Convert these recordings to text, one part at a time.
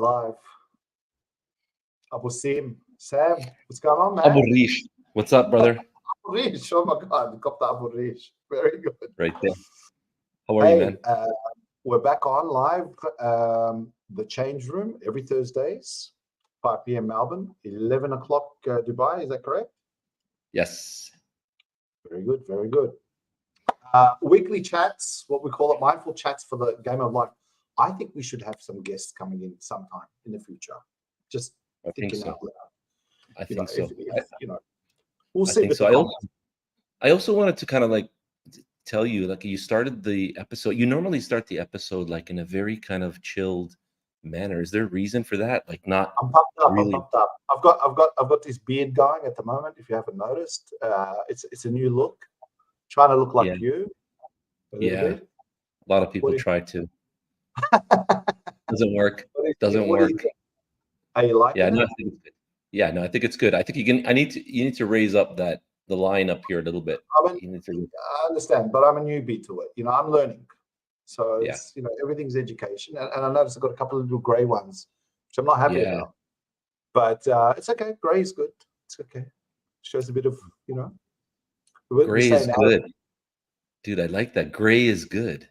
live. Abu Sim. Sam, what's going on, Abu man? Rish. What's up, brother? Abu Rish. Oh my God, we got the Abu Rish. Very good. Right there. How are you, man? We're back on live. The Change Room every Thursdays, 5 p.m. Melbourne, 11 o'clock Dubai. Is that correct? Yes. Very good. Very good. Weekly chats, what we call it, mindful chats for the game of life. I think we should have some guests coming in sometime in the future. Just thinking out loud. I think so. We'll see. I also wanted to kind of like tell you, like, you started the episode. You normally start the episode like in a very kind of chilled manner. Is there a reason for that? Like, not. I'm pumped up. Really... I'm pumped up. I've got this beard going at the moment. If you haven't noticed, it's a new look. Trying to look like you. A lot of people try to. Doesn't work. Doesn't work. Are you liking it? No, I think it's good. Yeah, no, I think it's good. I think you need to raise up the line up here a little bit. I understand, but I'm a newbie to it. I'm learning. So it's, everything's education. And I noticed I've got a couple of little grey ones, which I'm not happy about. But it's okay. Grey is good. It's okay. Shows a bit of, Grey is good. Dude, I like that. Grey is good.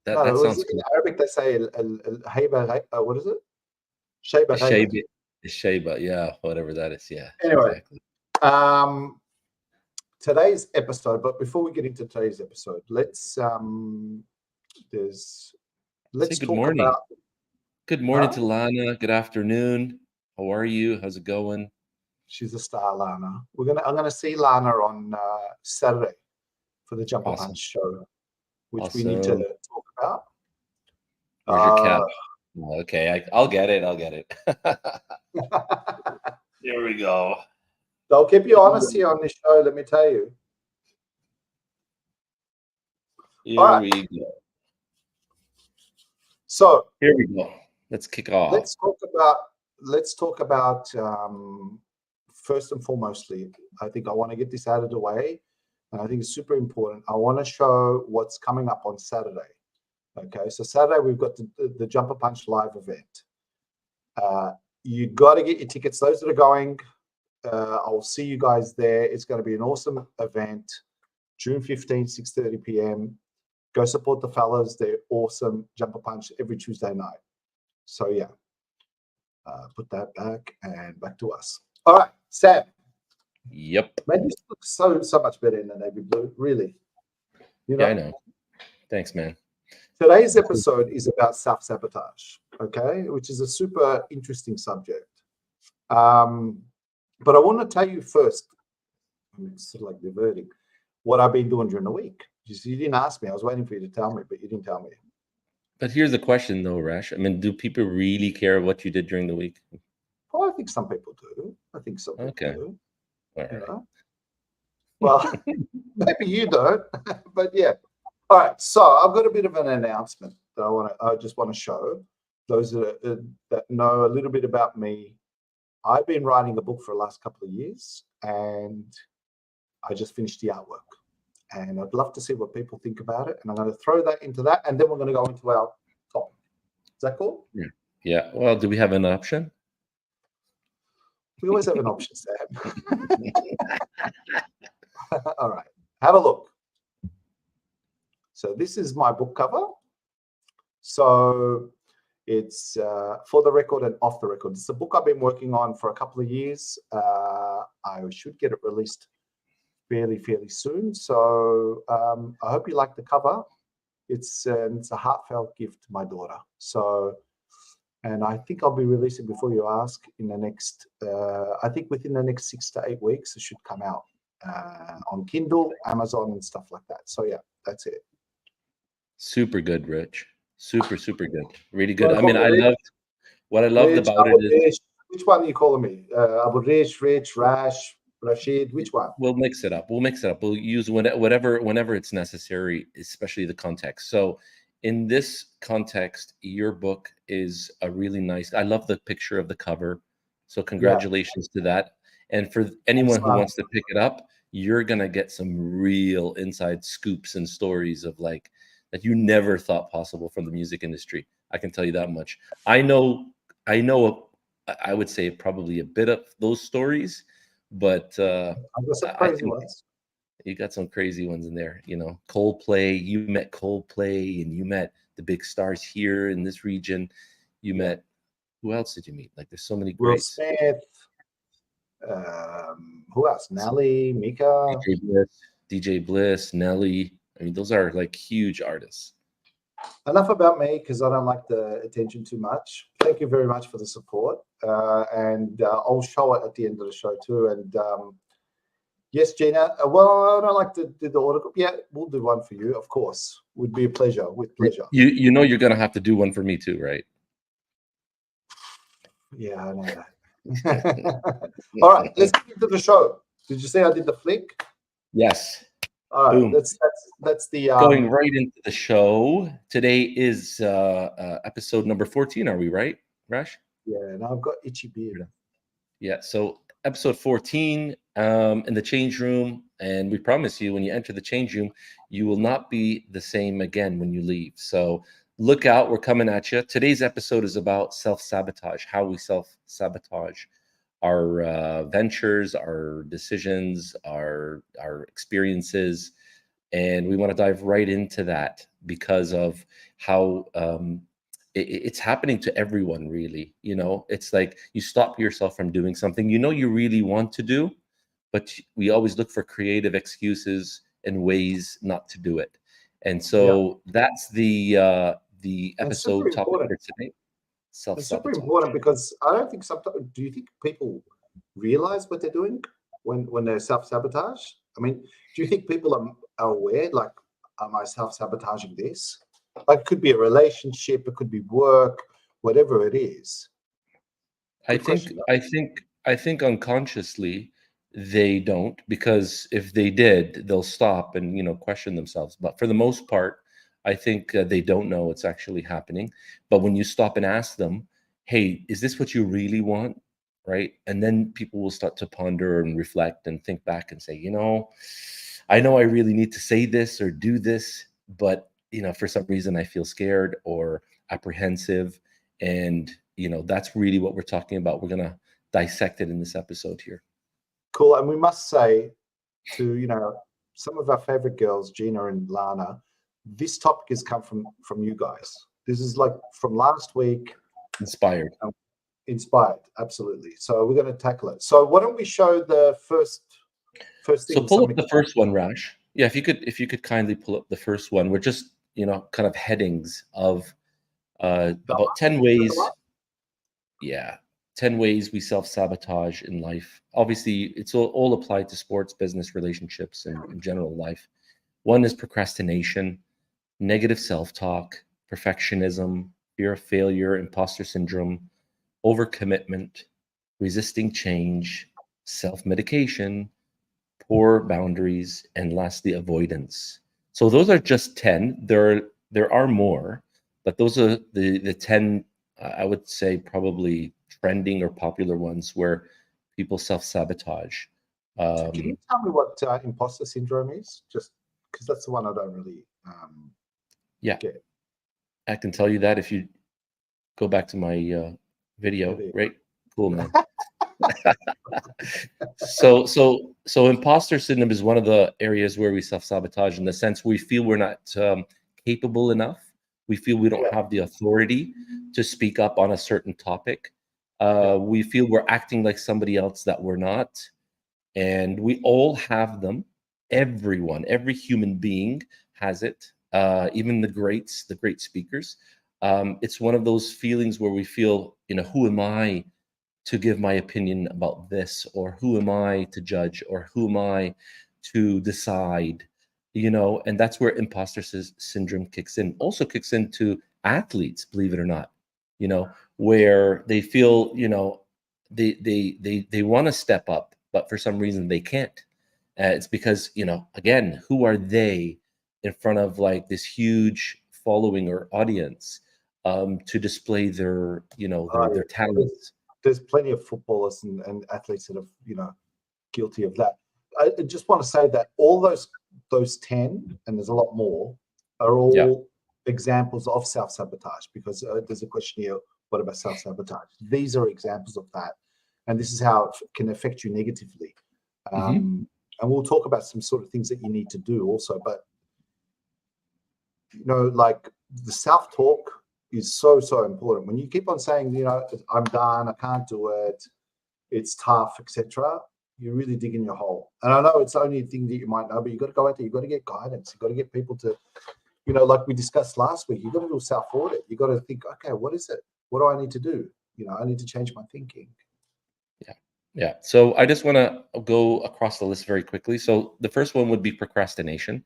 That sounds good. In Arabic they say what is it? Shayba, yeah, whatever that is, yeah. Anyway, today's episode, but before we get into today's episode, let's say good talk morning. about... Good morning to Lana. Good afternoon. How are you? How's it going? She's a star, Lana. I'm gonna see Lana on Saturday for the Jumper Punch show, which we need to talk about. Where's your cap? Okay, I'll get it. Here we go. They'll keep you honest here on this show, let me tell you. Here we go. So here we go. Let's kick off. Let's talk about first and foremostly, I think I want to get this out of the way, and I think it's super important. I want to show what's coming up on Saturday. Okay, so Saturday we've got the Jumper Punch live event. You got to get your tickets. Those that are going, I'll see you guys there. It's going to be an awesome event. June 15th, 6:30 p.m. Go support the fellas. They're awesome. Jumper Punch every Tuesday night. So yeah, put that back and back to us. All right, Sam. Yep. Man, you look so much better in the navy blue. Really. Yeah, I know. Thanks, man. Today's episode is about self-sabotage, okay, which is a super interesting subject. But I want to tell you first, it's sort of like diverting, what I've been doing during the week. You didn't ask me. I was waiting for you to tell me, but you didn't tell me. But here's the question, though, Rash. I mean, do people really care what you did during the week? Well, I think some people do. I think some people do. All right. Well, maybe you don't, but yeah. All right, so I've got a bit of an announcement that I just want to show those that know a little bit about me. I've been writing a book for the last couple of years, and I just finished the artwork. And I'd love to see what people think about it. And I'm going to throw that into that, and then we're going to go into our topic. Is that cool? Yeah. Well, do we have an option? We always have an option, Sam. All right, have a look. So this is my book cover. So it's for the record and off the record. It's a book I've been working on for a couple of years. I should get it released fairly soon. So I hope you like the cover. It's a heartfelt gift to my daughter. So, and I think I'll be releasing, before you ask, in the next, I think within the next 6 to 8 weeks, it should come out on Kindle, Amazon, and stuff like that. So yeah, that's it. Super good, Rich. Super good. Really good. I mean, what I loved about it is... Which one are you calling me? Abu Rish, Rich, Rash, Rashid? Which one? We'll mix it up. We'll use whenever it's necessary, especially the context. So in this context, your book is a really nice... I love the picture of the cover. So congratulations to that. And for anyone who wants to pick it up, you're going to get some real inside scoops and stories of that you never thought possible from the music industry. I can tell you that much. I know I know, I would say probably a bit of those stories, but I've got some I crazy think ones. you got some crazy ones in there. You know, Coldplay. You met Coldplay, and you met the big stars here in this region. You Yeah. met, who else did you meet? Like, there's so many Will greats. Smith. Who else? Nelly, Mika. DJ Bliss, DJ Bliss, Nelly. I mean, those are like huge artists. Enough about me because I don't like the attention too much. Thank you very much for the support, and I'll show it at the end of the show too. And yes, Gina. Well, I don't like to do the autograph. Yeah, we'll do one for you, of course. Would be a pleasure. With pleasure. You know you're gonna have to do one for me too, right? Yeah, I know that. All right, let's get into the show. Did you say I did the flick? Yes. All right, Boom. that's the Going right into the show. Today is episode number 14. Are we right, Rash? yeah. Now I've got itchy beard. Yeah. So episode 14, in the change room, and we promise you, when you enter the change room, you will not be the same again when you leave. So look out, we're coming at you. Today's episode is about self-sabotage, how we self-sabotage our ventures, our decisions, our experiences, and we want to dive right into that because of how it's happening to everyone, really. You know, it's like you stop yourself from doing something you know you really want to do, but we always look for creative excuses and ways not to do it. And Yeah, so that's the and super episode topic important. for today: It's super self-sabotage. important because I don't think sometimes. Do you think people realize what they're doing when they self sabotage? I mean, do you think people are aware? Like, am I self sabotaging this? Like, it could be a relationship, it could be work, whatever it is. I Good think question, though. I think I think unconsciously they don't, because if they did, they'll stop and question themselves. But for the most part, I think they don't know it's actually happening. But when you stop and ask them, "Hey, is this what you really want?" Right? And then people will start to ponder and reflect and think back and say, I know I really need to say this or do this, but for some reason I feel scared or apprehensive, and that's really what we're talking about. We're gonna dissect it in this episode here. Cool. And we must say to some of our favorite girls, Gina and Lana, this topic has come from you guys. This is like from last week. Inspired. Inspired, absolutely. So we're going to tackle it. So why don't we show the first So thing? pull up Something. the first one, Rash. Yeah, if you could kindly pull up the first one. We're just kind of headings of about 10 ways. Yeah, 10 ways we self-sabotage in life. Obviously, it's all applied to sports, business, relationships, and in general life. One is procrastination, negative self-talk, perfectionism, fear of failure, imposter syndrome, overcommitment, resisting change, self-medication, poor boundaries, and lastly, avoidance. So those are just 10. There are more, but those are the 10, I would say, probably trending or popular ones where people self-sabotage. So can you Um, tell me what imposter syndrome is? Just because that's the one I don't really yeah, get. I can tell you that if you go back to my video, Maybe. right? Cool, man. So imposter syndrome is one of the areas where we self-sabotage, in the sense we feel we're not capable enough. We feel we don't Yeah, have the authority to speak up on a certain topic. yeah, We feel we're acting like somebody else that we're not, and we all have them. Everyone, every human being has it. Even the greats, the great speakers. It's one of those feelings where we feel, who am I to give my opinion about this, or who am I to judge, or who am I to decide, and that's where imposter syndrome kicks in. Also kicks into athletes, believe it or not, where they feel, they want to step up, but for some reason they can't. It's because, again, who are they in front of like this huge following or audience, to display their, right. their There's, talents. there's plenty of footballers and athletes that are guilty of that. I just want to say that all those 10, and there's a lot more, are Yeah. all examples of self sabotage. Because there's a question here: What about self-sabotage? These are examples of that. And this is how it can affect you negatively. And we'll talk about some sort of things that you need to do also. But, like the self-talk is so, so important. When you keep on saying, I'm done, I can't do it, it's tough, etc., you're really digging your hole. And I know it's only a thing that you might know, but you've got to go out there, you've got to get guidance, you've got to get people to, like we discussed last week, you've got to do a self-audit. You've got to think, okay, what is it? What do I need to do? I need to change my thinking. Yeah. So I just want to go across the list very quickly. So the first one would be procrastination.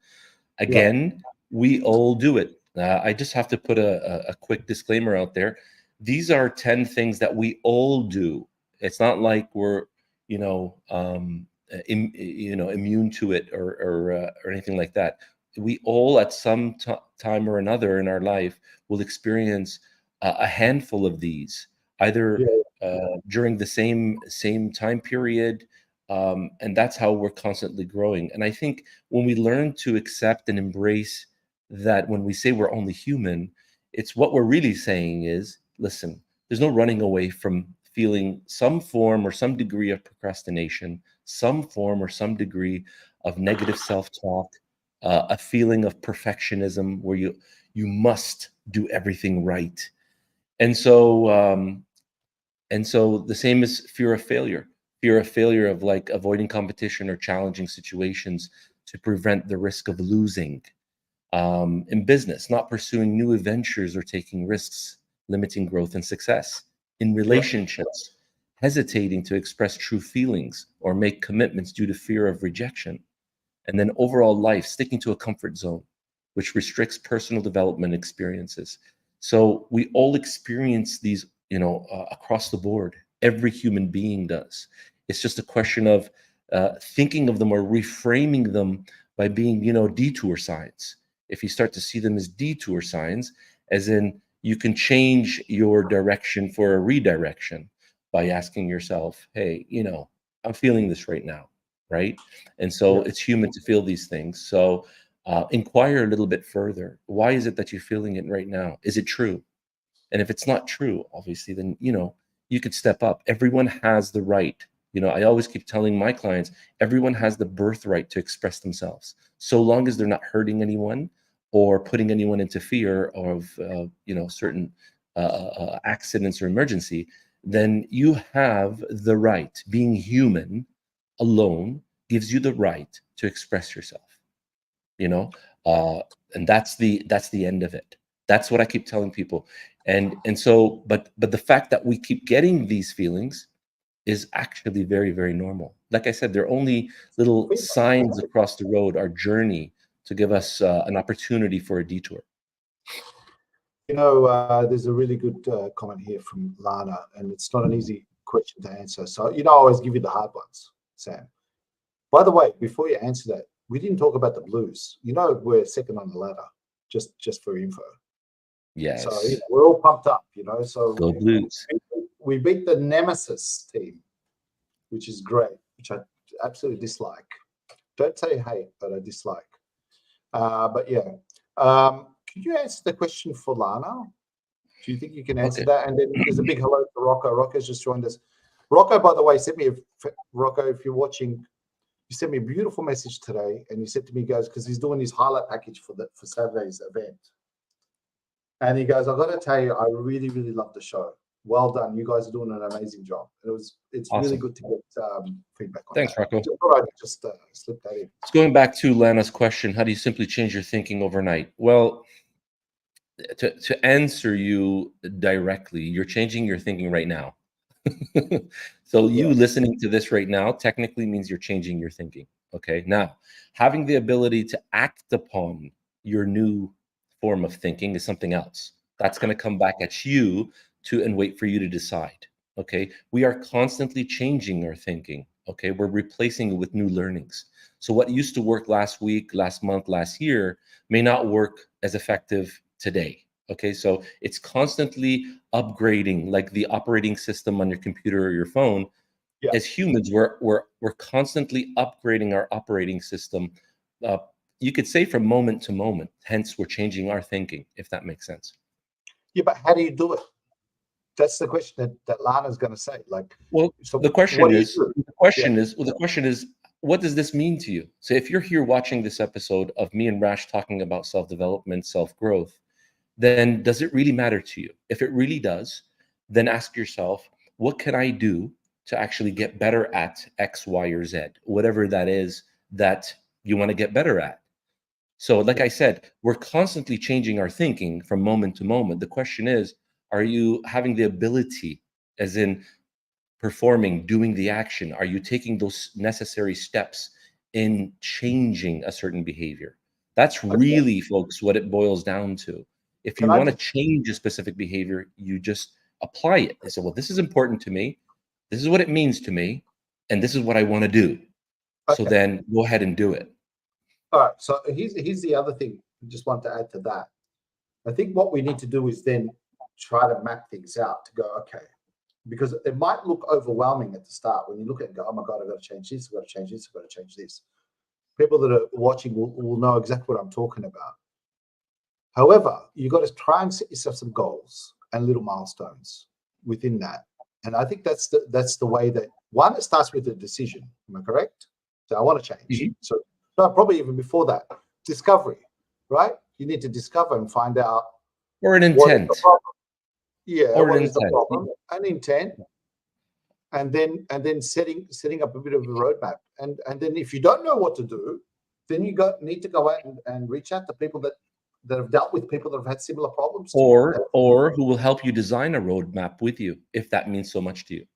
Again, we all do it. I just have to put a quick disclaimer out there. These are 10 things that we all do. It's not like we're, immune to it or anything like that. We all, at some time or another in our life, will experience a handful of these, either during the same time period, and that's how we're constantly growing. And I think when we learn to accept and embrace that, when we say we're only human, it's what we're really saying is, listen, there's no running away from feeling some form or some degree of procrastination, some form or some degree of negative self-talk, a feeling of perfectionism where you must do everything right. And so the same is fear of failure of like avoiding competition or challenging situations to prevent the risk of losing. In business, not pursuing new adventures or taking risks, limiting growth and success. In relationships, hesitating to express true feelings or make commitments due to fear of rejection. And then overall life, sticking to a comfort zone, which restricts personal development experiences. So we all experience these, across the board. Every human being does. It's just a question of thinking of them or reframing them by being, detour signs. If you start to see them as detour signs, as in you can change your direction for a redirection by asking yourself, hey, I'm feeling this right now, right? And so it's human to feel these things. So inquire a little bit further. Why is it that you're feeling it right now? Is it true? And if it's not true, obviously, then, you could step up. Everyone has the right. I always keep telling my clients, everyone has the birthright to express themselves, so long as they're not hurting anyone or putting anyone into fear of, certain accidents or emergency. Then you have the right. Being human alone gives you the right to express yourself. And that's the end of it. That's what I keep telling people. And so, but the fact that we keep getting these feelings is actually very, very normal. Like I said, they're only little signs across the road, our journey, to give us an opportunity for a detour. There's a really good comment here from Lana, and it's not an easy question to answer. So, I always give you the hard ones, Sam. By the way, before you answer that, we didn't talk about the Blues. We're second on the ladder, just for info. Yes. So we're all pumped up, So Go Blues. We beat the Nemesis team, which is great, which I absolutely dislike. Don't say hate, but I dislike. But yeah. Could you answer the question for Lana? Do you think you can answer that? And then there's a big hello to Rocco. Rocco's just joined us. Rocco, by the way, Rocco, if you're watching, you sent me a beautiful message today, and he said to me, he goes, because he's doing his highlight package for Saturday's event. And he goes, I got to tell you, I really, really love the show. Well done. You guys are doing an amazing job. It's awesome. Really good to get feedback on Thanks, that. Rocco. All right, just slip that in. It's going back to Lana's question, how do you simply change your thinking overnight? Well, to answer you directly, you're changing your thinking right now. So you listening to this right now technically means you're changing your thinking. Okay. Now, having the ability to act upon your new form of thinking is something else. That's going to come back at you and wait for you to decide. Okay. We are constantly changing our thinking. Okay. We're replacing it with new learnings. So what used to work last week, last month, last year may not work as effective today. Okay, so it's constantly upgrading, like the operating system on your computer or your phone. Yeah. As humans, we're constantly upgrading our operating system. You could say from moment to moment. Hence, we're changing our thinking, if that makes sense. Yeah, but how do you do it? that's the question that Lana's going to say. Like, well, so the what question do you is, do? the question is, well, the question is, what does this mean to you? So if you're here watching this episode of me and Rash talking about self-development, self-growth, then does it really matter to you? If it really does, then ask yourself, what can I do to actually get better at X, Y, or Z, whatever that is that you want to get better at? So, like I said, we're constantly changing our thinking from moment to moment. The question is, are you having the ability, as in performing, doing the action? Are you taking those necessary steps in changing a certain behavior? That's Okay. really, folks, what it boils down to. If Can you I want to just change a specific behavior, you just apply it. They say, well, this is important to me. This is what it means to me. And this is what I want to do. So okay? then go ahead and do it. All right. So here's the other thing. I just want to add to that. I think what we need to do is then try to map things out to go, okay, because it might look overwhelming at the start when you look at it and go, oh my God, I've got to change this, I've got to change this, I've got to change this. People that are watching will know exactly what I'm talking about. However, you've got to try and set yourself some goals and little milestones within that. And I think that's the way that one, it starts with a decision. Am I correct? So I want to change. Mhm. So no, probably even before that, discovery, right? You need to discover and find out Or an what is the intent. problem. Yeah, Or an what is the intent. problem? An intent, and then setting up a bit of a roadmap. And then if you don't know what to do, then you need to go out and reach out to people that have dealt with people that have had similar problems to you. Or who will help you design a roadmap with you, if that means so much to you.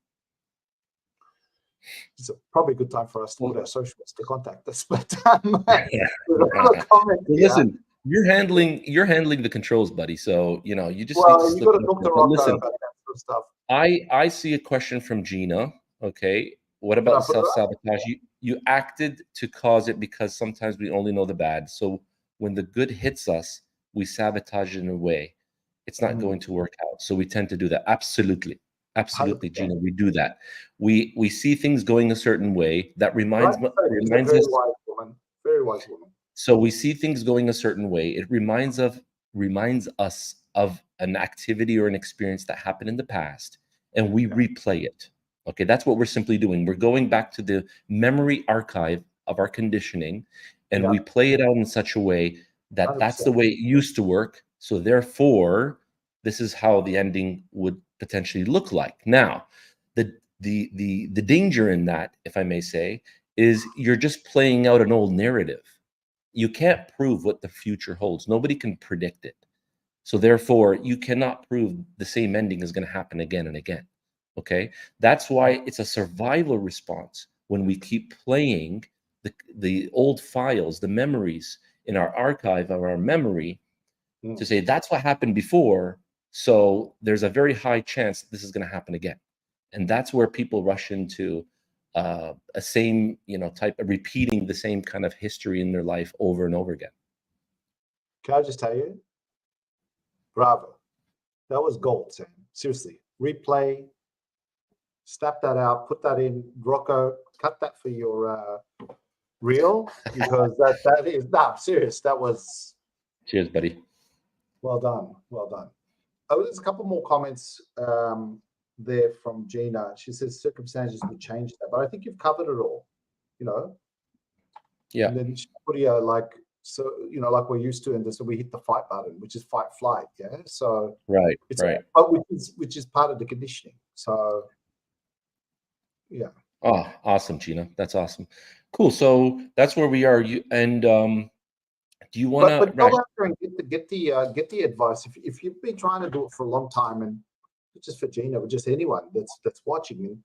It's probably a good time for us to put our socials to contact us. But Yeah. another comment Well, here. listen, you're handling the controls, buddy. So you just need to Well, you slip got it to up talk there. to But Rocco listen, about that sort of stuff. I see a question from Gina. Okay, what Can I about put it up? self-sabotage? You acted to cause it because sometimes we only know the bad. So when the good hits us, we sabotage it in a way. It's not going to work out. So we tend to do that. Absolutely. Absolutely, 100%. Gina, we do that. We see things going a certain way that Right? She's a very reminds us. wise woman. Very wise woman. So we see things going a certain way. It reminds us of an activity or an experience that happened in the past, and we replay it. Okay, that's what we're simply doing. We're going back to the memory archive of our conditioning, and Yeah, we play it out in such a way that that's 100%. the way it used to work. So therefore, this is how the ending would potentially look like. Now, the danger in that, if I may say, is you're just playing out an old narrative. You can't prove what the future holds. Nobody can predict it. So therefore, you cannot prove the same ending is going to happen again and again. Okay? That's why it's a survival response when we keep playing the old files, the memories in our archive of our memory to say that's what happened before. So there's a very high chance this is going to happen again. And that's where people rush into a same, type of repeating the same kind of history in their life over and over again. Can I just tell you? Bravo. That was gold, Sam. Seriously. Replay, snap that out, put that in. Rocco, cut that for your reel, because that is serious. That was Cheers, buddy. well done. Well done. Oh, there's a couple more comments there from Gina. She says circumstances would change that, but I think you've covered it all, Yeah. And then she put here like we're used to, and so we hit the fight button, which is fight flight. Yeah. So Right. it's Right. which is part of the conditioning. So yeah. Oh, awesome, Gina. That's awesome. Cool. So that's where we are. Do you want But to, go out there and get the advice. If you've been trying to do it for a long time, and not just for Gina, but just anyone that's watching,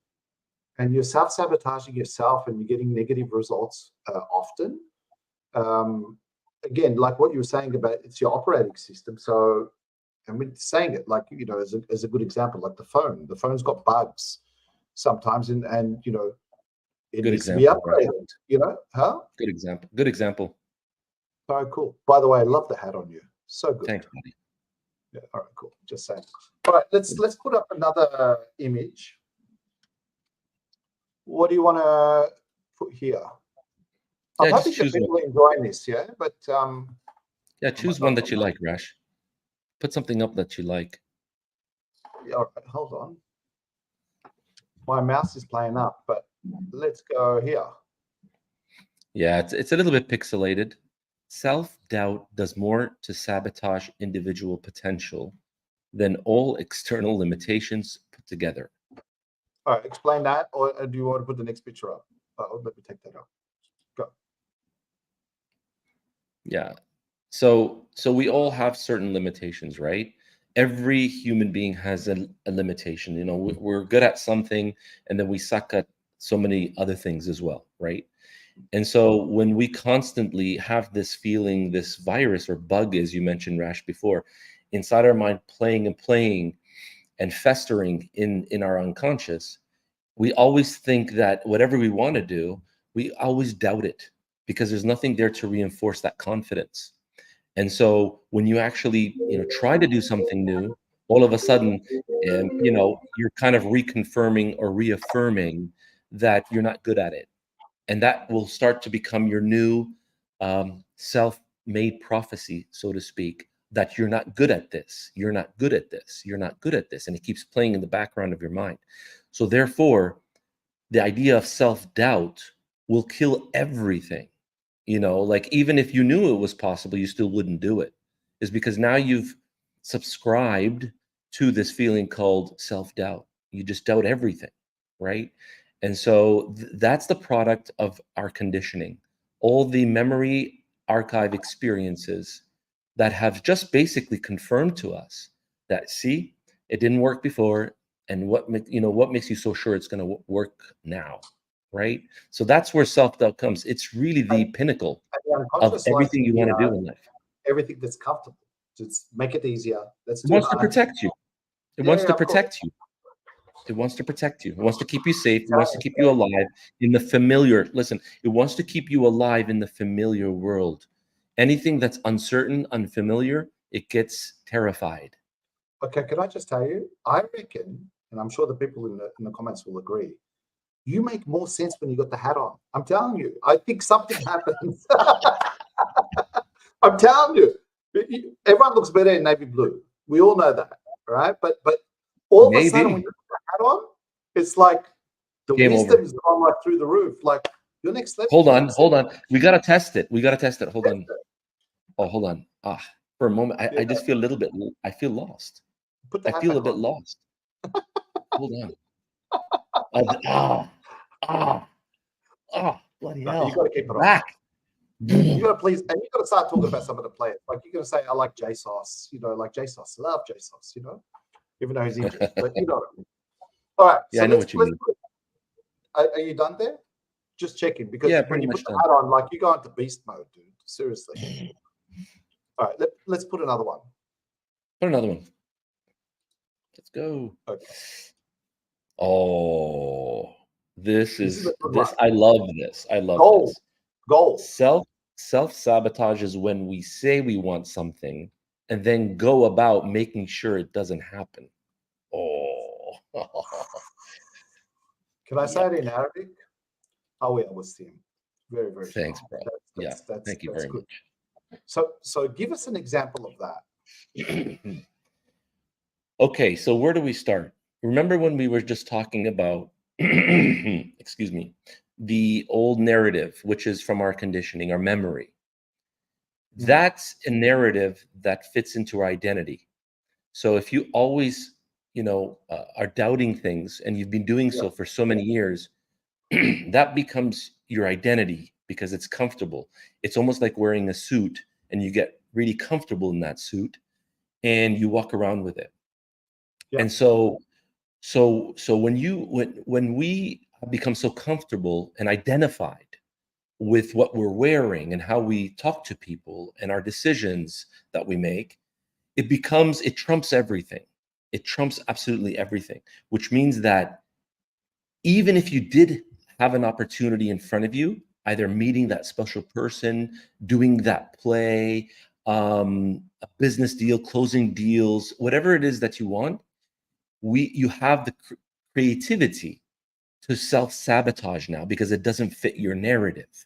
and you're self-sabotaging yourself and you're getting negative results often. Again, like what you were saying about it's your operating system. So, and we're saying it like, as a good example, like the phone. The phone's got bugs sometimes, and it good needs to be example, right? upgraded. Huh? Good example. Good example. All right, cool. By the way, I love the hat on you. So good. Thanks, buddy. Yeah. All right, cool. Just saying. All right, let's put up another image. What do you want to put here? I'm Yeah, just hoping that choose one. people are enjoying this, yeah. But Yeah, choose one that you like, Rash. Put something up that you like. All right, hold on. My mouse is playing up, but let's go here. Yeah, it's a little bit pixelated. Self-doubt does more to sabotage individual potential than all external limitations put together. All right, explain that, or do you want to put the next picture up? Let me take that up. Go. Yeah. So we all have certain limitations, right? Every human being has a limitation. You know, we're good at something, and then we suck at so many other things as well, right? And so when we constantly have this feeling, this virus or bug, as you mentioned, Rash, before, inside our mind, playing and playing and festering in our unconscious, we always think that whatever we want to do, we always doubt it because there's nothing there to reinforce that confidence. And so when you actually, try to do something new, all of a sudden, you're kind of reconfirming or reaffirming that you're not good at it. And that will start to become your new self-made prophecy, so to speak, that you're not good at this. You're not good at this. You're not good at this. And it keeps playing in the background of your mind. So therefore, the idea of self-doubt will kill everything. Like even if you knew it was possible, you still wouldn't do it. Is because now you've subscribed to this feeling called self-doubt. You just doubt everything, right? And so that's the product of our conditioning. All the memory archive experiences that have just basically confirmed to us that, see, it didn't work before, and what makes you so sure it's going to work now, right? So that's where self-doubt comes. It's really the pinnacle The of unconscious likes everything you want to do in life. everything that's comfortable. Just make it easier. Let's It do wants to hard. protect you. It Yeah, wants to of course. protect you. It wants to protect you. It wants to keep you safe. It wants to keep you alive in the familiar. Listen, it wants to keep you alive in the familiar world. Anything that's uncertain, unfamiliar, it gets terrified. Okay, can I just tell you? I reckon, and I'm sure the people in the comments will agree, you make more sense when you got the hat on. I'm telling you. I think something happens. I'm telling you. Everyone looks better in navy blue. We all know that, right? But all of a sudden, when you put the hat on, it's like the Game wisdom over. is gone like through the roof. Like your next level. Hold on. We gotta test it. Hold on. Oh, hold on. For a moment, I just feel a little bit. I feel lost. Put the I hat feel a back bit on. lost. Hold on. Bloody No, hell! you got to keep it on. Back. You got to please, and you got to start talking about some of the players. Like you're going to say, I like JSauce. Like JSauce. Love JSauce. Even though he's injured, but you know what I mean. All right. Yeah, So I know what you mean. Are you done there? Just checking, because Yeah, when pretty you much put the done. hat on, like you go into beast mode, dude. Seriously. All right. Let's put another one. Put another one. Let's go. Okay. Oh, this This is is a good this. one. I love this. I love Goal. this. Goal. Self-sabotage is when we say we want something and then go about making sure it doesn't happen. Oh. Can I say Yep. it in Arabic? Oh, yeah, Wasim. Very, very Thanks, strong. bro. Yeah. Thank you That's very good. much. So give us an example of that. Okay, so where do we start? Remember when we were just talking about, excuse me, the old narrative, which is from our conditioning, our memory. That's a narrative that fits into our identity. So if you always, are doubting things and you've been doing Yeah. so for so many years, that becomes your identity because it's comfortable. It's almost like wearing a suit and you get really comfortable in that suit and you walk around with it. Yeah. And so when we become so comfortable and identified with what we're wearing and how we talk to people and our decisions that we make, it trumps everything. It trumps absolutely everything, which means that even if you did have an opportunity in front of you, either meeting that special person, doing that play, a business deal, closing deals, whatever it is that you want, you have the creativity to self-sabotage now because it doesn't fit your narrative.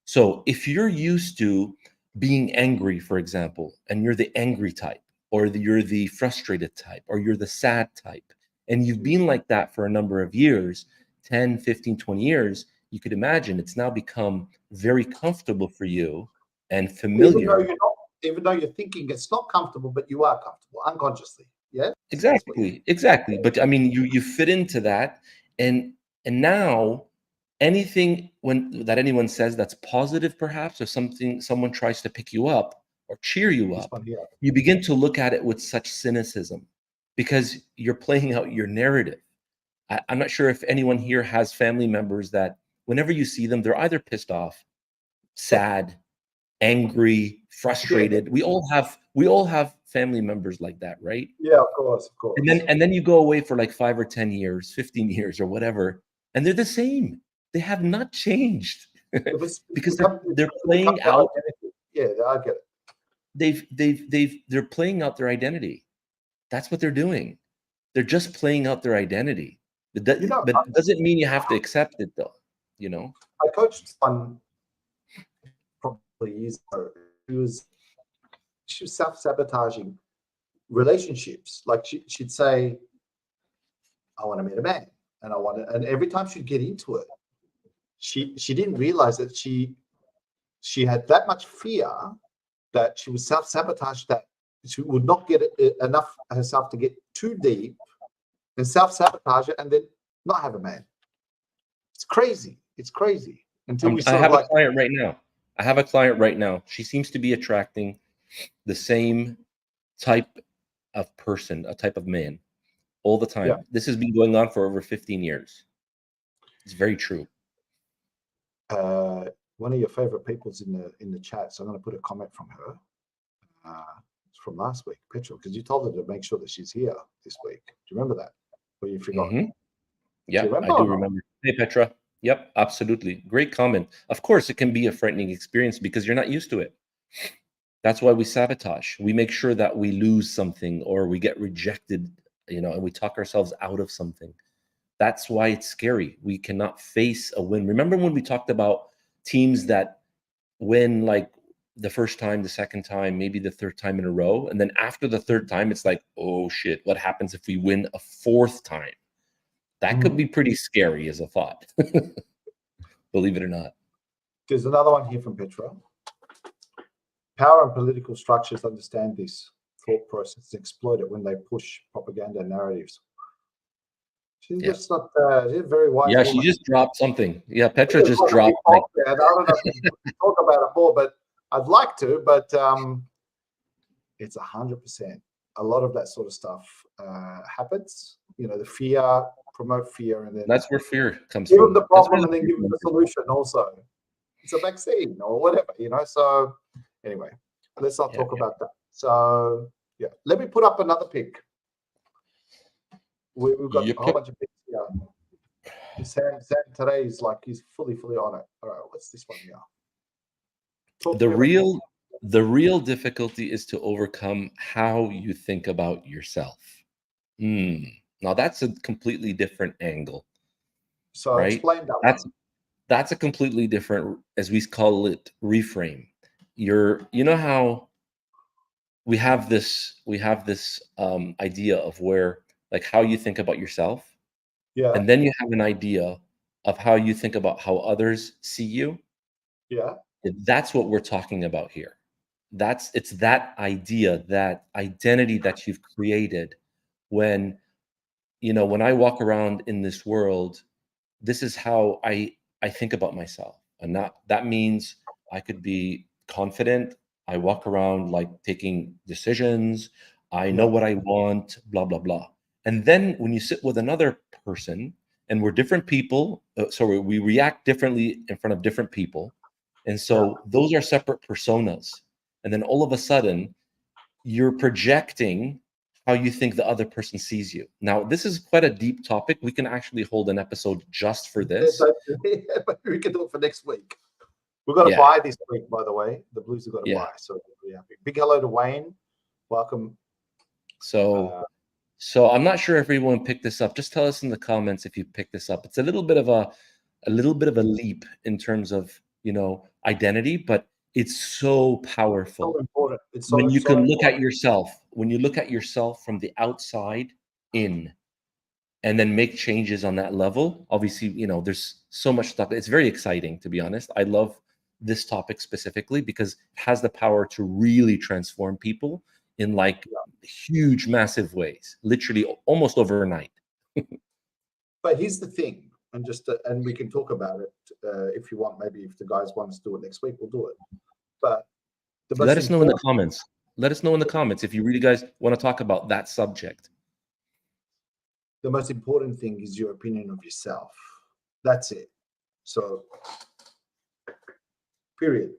So if you're used to being angry, for example, and you're the angry type, or you're the frustrated type, or you're the sad type, and you've been like that for a number of years, 10, 15, 20 years, you could imagine it's now become very comfortable for you and familiar. Even though you're thinking it's not comfortable, but you are comfortable unconsciously. Yeah, Exactly. But I mean, you fit into that, and now anything that anyone says that's positive, perhaps, or something someone tries to pick you up or cheer you this up, one here. you begin to look at it with such cynicism because you're playing out your narrative. I'm not sure if anyone here has family members that whenever you see them, they're either pissed off, sad, angry, frustrated. We all have family members like that, right? Yeah, of course. And then you go away for like 5 or 10 years, 15 years or whatever, and they're the same. They have not changed because they're playing out. Yeah, I get it. They're playing out their identity. That's what they're doing. They're just playing out their identity. But it doesn't mean you have to accept it, though. I coached one probably years ago. She was self-sabotaging relationships. Like she'd say, I want to meet a man, and every time she'd get into it, she didn't realize that she had that much fear that she was self-sabotage, that she would not get enough herself to get too deep and self-sabotage it and then not have a man. It's crazy. Until I have a client right now. I have a client right now. She seems to be attracting the same type of person, a type of man, all the time. Yeah. This has been going on for over 15 years. It's very true. One of your favorite people's in the chat, so I'm going to put a comment from her. It's from last week, Petra, because you told her to make sure that she's here this week. Do you remember that? Or you forgot? Mm-hmm. Yeah, I do remember. Hey, Petra. Yep, absolutely. Great comment. Of course, it can be a frightening experience because you're not used to it. That's why we sabotage. We make sure that we lose something or we get rejected, and we talk ourselves out of something. That's why it's scary. We cannot face a win. Remember when we talked about teams that win like the first time, the second time, maybe the third time in a row, and then after the third time, it's like, oh shit, what happens if we win a fourth time? That could be pretty scary as a thought. Believe it or not. There's another one here from Petra. Power and political structures understand this thought process and exploit it when they push propaganda narratives. She's just not she's very wise. Yeah, woman. She just dropped something. Yeah, Petra just dropped. I don't know if you talk about it more, but I'd like to, but it's 100%. A lot of that sort of stuff happens. The fear, promote fear, and then that's where fear comes from. Give them the problem and then give them the solution also. It's a vaccine or whatever, So anyway, let's not talk about that. So let me put up another pic. We've got a whole bunch of pics here. Sam today is like he's fully on it. All right, what's this one here? The real difficulty is to overcome how you think about yourself. Now that's a completely different angle. So right? Explain that. That's a completely different, as we call it, reframe. You know how we have this idea of where, like, how you think about yourself, and then you have an idea of how you think about how others see you. That's what we're talking about here. It's that idea, that identity that you've created. When I walk around in this world, this is how I think about myself, and that means I could be confident. I walk around like taking decisions. I know what I want, blah, blah, blah. And then when you sit with another person, and we're different people, so we react differently in front of different people. And so those are separate personas. And then all of a sudden, you're projecting how you think the other person sees you. Now, this is quite a deep topic. We can actually hold an episode just for this. We can do it for next week. We've got to buy this week, by the way. The Blues have got to buy. So big hello to Wayne. Welcome. So I'm not sure if everyone picked this up. Just tell us in the comments if you picked this up. It's a little bit of a leap in terms of, identity, but It's so powerful. So important. It's When so, you so can look important. at yourself, when you look at yourself from the outside in, and then make changes on that level. Obviously, there's so much stuff. It's very exciting, to be honest. I love this topic specifically because it has the power to really transform people in like huge, massive ways, literally almost overnight. But here's the thing, and we can talk about it if you want. Maybe if the guys want us to do it next week, we'll do it. But the Let most us know in the important, comments. Let us know in the comments if you really guys want to talk about that subject. the most important thing is your opinion of yourself. That's it. So, period.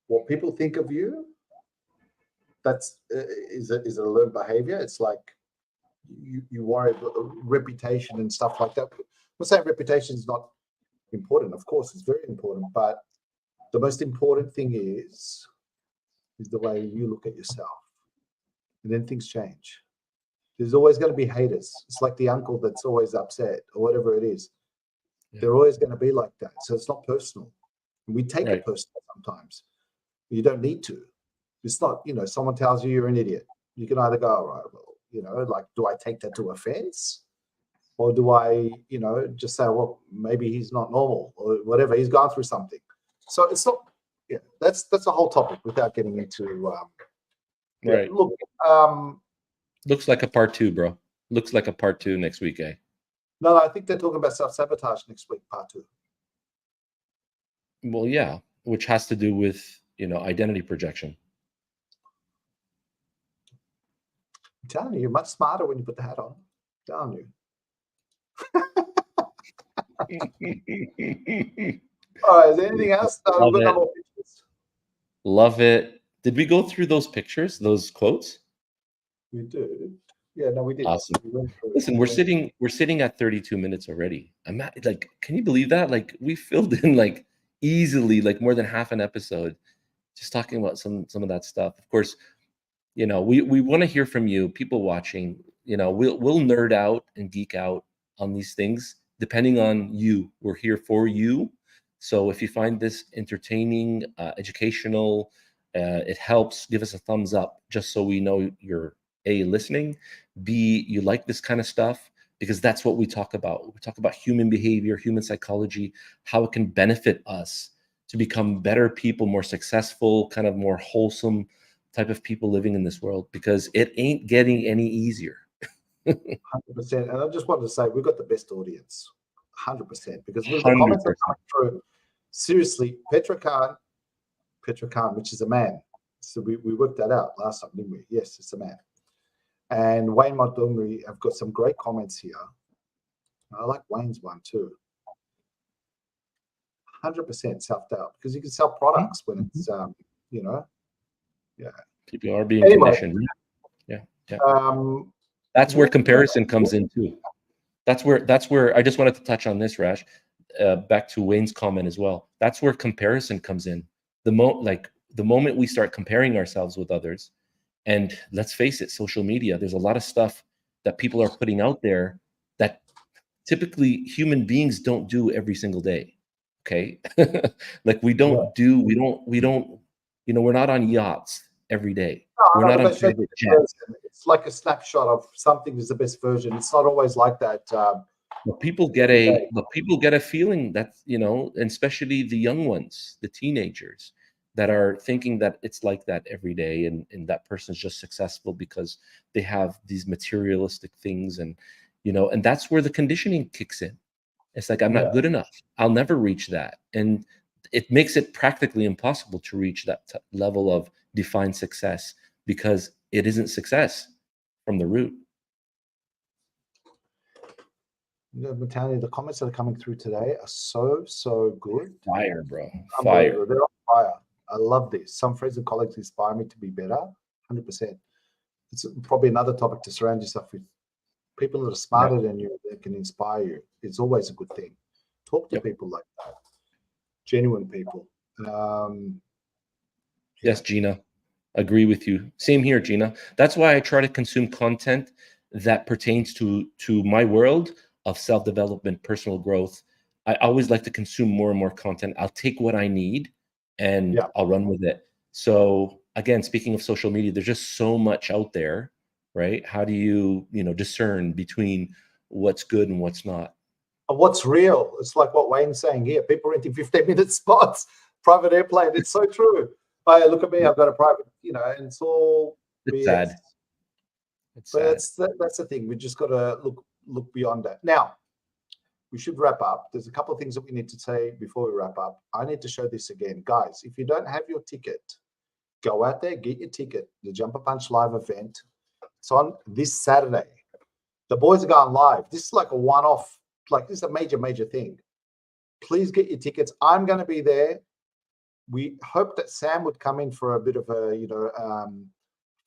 What people think of you, that's is a learned behavior. It's like you worry about reputation and stuff like that. I'm not saying reputation is not important. Of course, it's very important. But the most important thing is the way you look at yourself, and then things change. There's always going to be haters. It's like the uncle that's always upset or whatever it is. Yeah. They're always going to be like that. So it's not personal. We take Right. it personal sometimes. You don't need to. It's not, someone tells you you're an idiot. You can either go, all right, well, like, do I take that to offense? Or do I, just say, well, maybe he's not normal or whatever. He's gone through something. So it's not, that's a whole topic without getting into, Right. Look, looks like a part 2, bro. Looks like a part 2 next week, eh? No, I think they're talking about self-sabotage next week, part 2. Well, yeah, which has to do with, identity projection. I'm telling you, you're much smarter when you put the hat on. I'm telling you. All right, is there anything else? Love We've got it. no more pictures. Love it. Did we go through those pictures, those quotes? We do. Yeah, no, we did. Awesome. We went through it. Listen, we're sitting at 32 minutes already. I'm at, like, can you believe that? Like, we filled in like easily like more than half an episode just talking about some of that stuff. Of course, we want to hear from you, people watching. We'll nerd out and geek out on these things depending on you. We're here for you. So if you find this entertaining, educational, it helps, give us a thumbs up just so we know you're A, listening, B, you like this kind of stuff, because that's what we talk about. We talk about human behavior, human psychology, how it can benefit us to become better people, more successful, kind of more wholesome type of people living in this world, because it ain't getting any easier. 100%. And I just wanted to say, we've got the best audience, 100%, because with the 100%. comments that are coming through, seriously, Petra Khan, which is a man. So we worked that out last time, didn't we? Yes, it's a man. And Wayne Montgomery have got some great comments here. I like Wayne's one too. 100% self-doubt, because you can sell products when it's, People are being Anyway. conditioned. Yeah. That's where comparison comes in too. That's where I just wanted to touch on this, Rash. Back to Wayne's comment as well. That's where comparison comes in. The moment we start comparing ourselves with others, and let's face it, social media, there's a lot of stuff that people are putting out there that typically human beings don't do every single day. Okay. Like we're not on yachts every day. We're not on private jets. It's like a snapshot of something is the best version. It's not always like that. But people get a feeling that, and especially the young ones, the teenagers, that are thinking that it's like that every day, and that person's just successful because they have these materialistic things, and that's where the conditioning kicks in. It's like, I'm not good enough. I'll never reach that. And it makes it practically impossible to reach that level of defined success, because it isn't success from the root. Matani, the comments that are coming through today are so good. Fire, bro. Fire. They're on fire. I love this. Some friends and colleagues inspire me to be better. 100%. It's probably another topic to surround yourself with people that are smarter than you, that can inspire you. It's always a good thing. Talk to people like that. Genuine people. Yes, Gina. Agree with you. Same here, Gina. That's why I try to consume content that pertains to my world of self-development, personal growth. I always like to consume more and more content. I'll take what I need and Yeah. I'll run with it. So again, speaking of social media, there's just so much out there, right? How do you, discern between what's good and what's not? And what's real? It's like what Wayne's saying here. People renting 15-minute spots, private airplane. It's so true. Oh, look at me. I've got a private, and it's all It's BS. sad. It's But sad. that's the thing. We just got to look beyond that. Now, we should wrap up. There's a couple of things that we need to say before we wrap up. I need to show this again. Guys, if you don't have your ticket, go out there, get your ticket. The Jumper Punch live event. It's on this Saturday. The boys are going live. This is like a one-off, like this is a major thing. Please get your tickets. I'm going to be there. We hope that Sam would come in for a bit of a,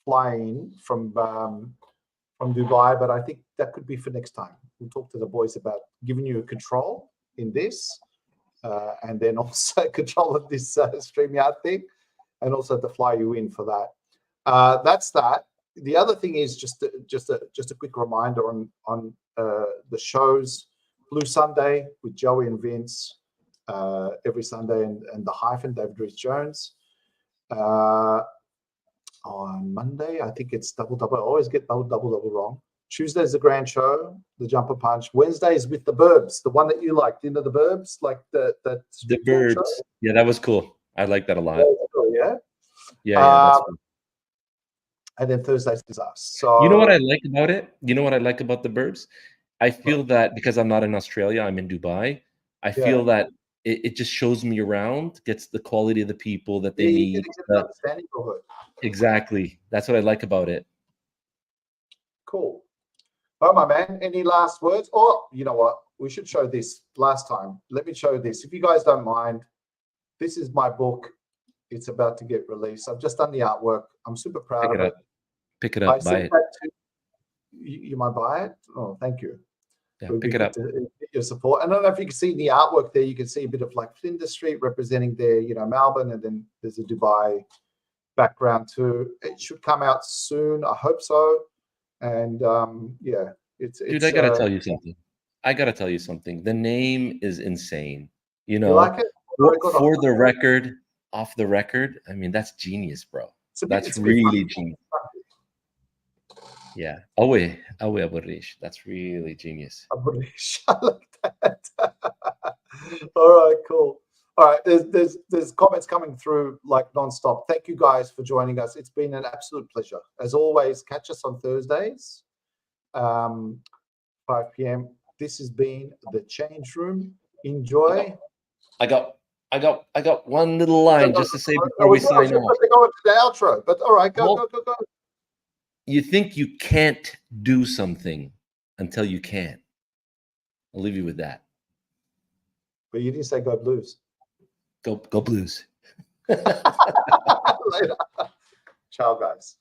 fly in from Dubai, but I think that could be for next time. We'll talk to the boys about giving you control in this, and then also control of this StreamYard thing, and also to fly you in for that. That's that. The other thing is just a quick reminder on the shows. Blue Sunday with Joey and Vince every Sunday, and the Hyphen, David Rees Jones. On Monday, I think it's double. I always get double wrong. Tuesday's the grand show, the Jumper Punch. Wednesday is with the Burbs, the one that you liked, the Burbs, like that. The Burbs. Yeah, that was cool. I like that a lot. Yeah. Yeah, that's cool. And then Thursdays is us. So you know what I like about it? You know what I like about the Burbs? I feel that because I'm not in Australia, I'm in Dubai. I feel that it just shows me around, gets the quality of the people that they need. Exactly. That's what I like about it. Cool. Oh, my man, any last words? Oh, you know what? We should show this last time. Let me show this. If you guys don't mind, this is my book. It's about to get released. I've just done the artwork. I'm super proud of it. Pick it up, buy it. You might buy it? Oh, thank you. Yeah, pick it up. Your support. I don't know if you can see the artwork there. You can see a bit of like Flinders Street representing there, Melbourne, and then there's a Dubai background too. It should come out soon. I hope so. And yeah, dude, I gotta tell you something. The name is insane. You like it? For the record, off the record, I mean, that's genius, bro. That's really genius. Yeah. Awe Aburish. That's really genius. Aburish. I like that. All right, cool. All right, there's comments coming through like nonstop. Thank you guys for joining us. It's been an absolute pleasure. As always, catch us on Thursdays, 5 p.m. This has been the Change Room. Enjoy. I got one little line just to say before we sign off. Go into the outro, but all right, go. You think you can't do something until you can. I'll leave you with that. But you didn't say go Blues. Go Blues. Later. Ciao, guys.